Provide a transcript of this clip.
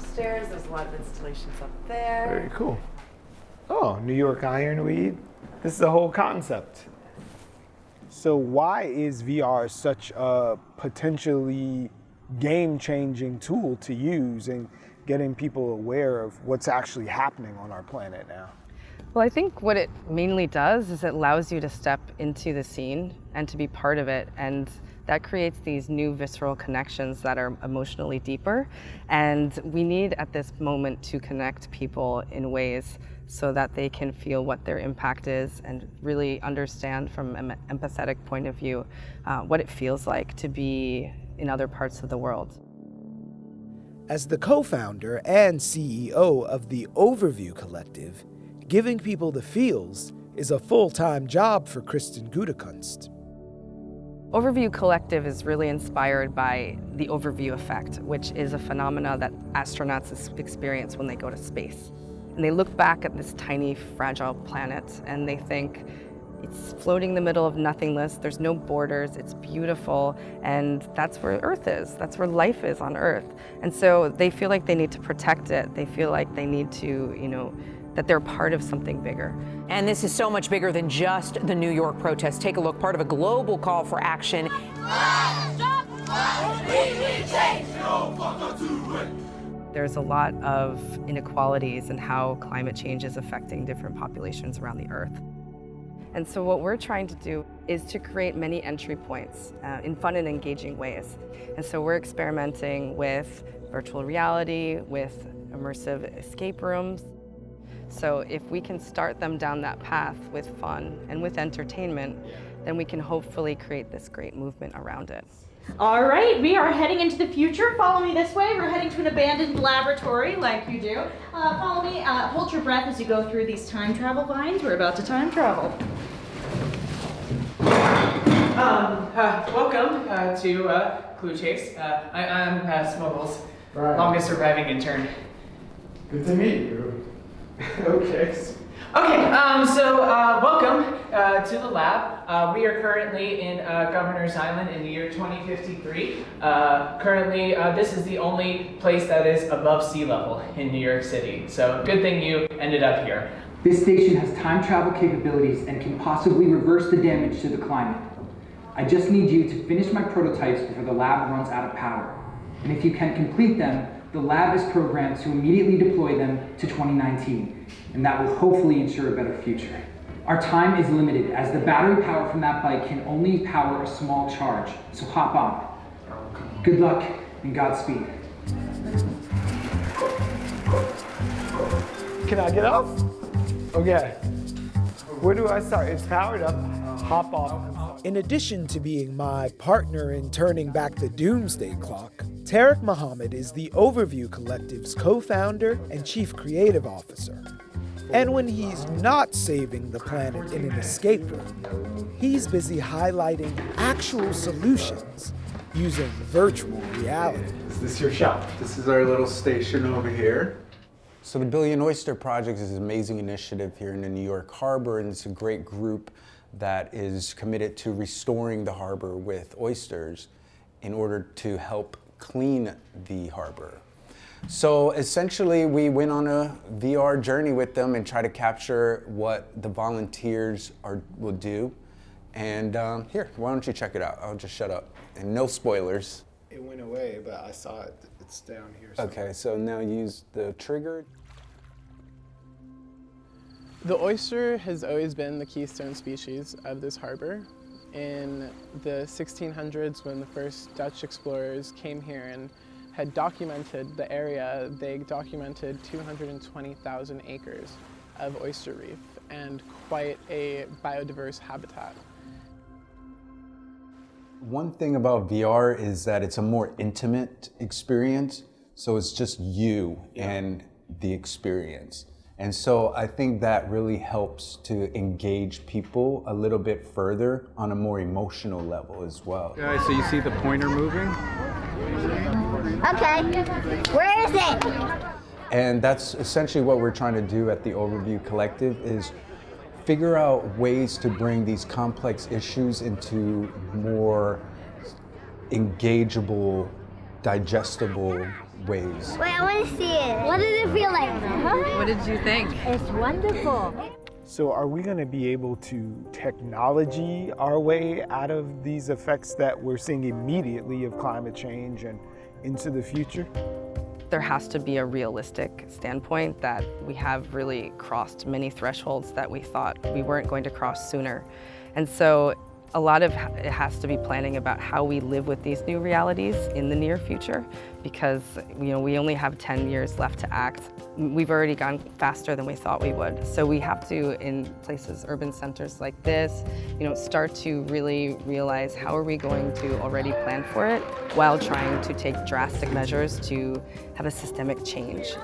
upstairs. There's a lot of installations up there. Very cool. Oh, New York ironweed. This is the whole concept. So why is VR such a potentially game-changing tool to use in getting people aware of what's actually happening on our planet now? Well, I think what it mainly does is it allows you to step into the scene and to be part of it, and that creates these new visceral connections that are emotionally deeper. And we need at this moment to connect people in ways so that they can feel what their impact is and really understand from an empathetic point of view what it feels like to be in other parts of the world. As the co-founder and CEO of the Overview Collective, giving people the feels is a full-time job for Kristen Gutekunst. Overview Collective is really inspired by the overview effect, which is a phenomena that astronauts experience when they go to space. And they look back at this tiny, fragile planet and they think, it's floating in the middle of nothingness, there's no borders, it's beautiful, and that's where Earth is, that's where life is on Earth. And so they feel like they need to protect it, they feel like they need to, that they're part of something bigger. And this is so much bigger than just the New York protests. Take a look, part of a global call for action. There's a lot of inequalities in how climate change is affecting different populations around the Earth. And so what we're trying to do is to create many entry points in fun and engaging ways. And so we're experimenting with virtual reality, with immersive escape rooms. So if we can start them down that path with fun and with entertainment, then we can hopefully create this great movement around it. All right, we are heading into the future. Follow me this way. We're heading to an abandoned laboratory like you do. Follow me, hold your breath as you go through these time travel vines. We're about to time travel. Welcome to Clue Chase. I'm Smuggles, longest surviving intern. Good to meet you. Okay. So welcome to the lab. We are currently in Governor's Island in the year 2053. Currently, this is the only place that is above sea level in New York City. So good thing you ended up here. This station has time travel capabilities and can possibly reverse the damage to the climate. I just need you to finish my prototypes before the lab runs out of power. And if you can complete them, the lab is programmed to immediately deploy them to 2019, and that will hopefully ensure a better future. Our time is limited, as the battery power from that bike can only power a small charge, so hop on. Good luck and Godspeed. Can I get off? Okay. Where do I start? It's powered up. Hop off. In addition to being my partner in turning back the doomsday clock, Tariq Muhammad is the Overview Collective's co-founder and chief creative officer. And when he's not saving the planet in an escape room, he's busy highlighting actual solutions using virtual reality. Is this your shop? This is our little station over here. So the Billion Oyster Project is an amazing initiative here in the New York Harbor, and it's a great group that is committed to restoring the harbor with oysters in order to help clean the harbor. So essentially we went on a VR journey with them and try to capture what the volunteers will do. And here, why don't you check it out? I'll just shut up. And no spoilers. It went away, but I saw it. It's down here somewhere. Okay, so now use the trigger. The oyster has always been the keystone species of this harbor. In the 1600s, when the first Dutch explorers came here and had documented the area, they documented 220,000 acres of oyster reef and quite a biodiverse habitat. One thing about VR is that it's a more intimate experience, so it's just you and the experience. And so I think that really helps to engage people a little bit further on a more emotional level as well. Guys, so you see the pointer moving? Okay, where is it? And that's essentially what we're trying to do at the Overview Collective, is figure out ways to bring these complex issues into more engageable, digestible ways. Wait, I want to see it. What did it feel like? What did you think? It's wonderful. So are we going to be able to technology our way out of these effects that we're seeing immediately of climate change and into the future? There has to be a realistic standpoint that we have really crossed many thresholds that we thought we weren't going to cross sooner. And so a lot of it has to be planning about how we live with these new realities in the near future, because we only have 10 years left to act. We've already gone faster than we thought we would. So we have to, in places, urban centers like this, start to really realize how are we going to already plan for it while trying to take drastic measures to have a systemic change.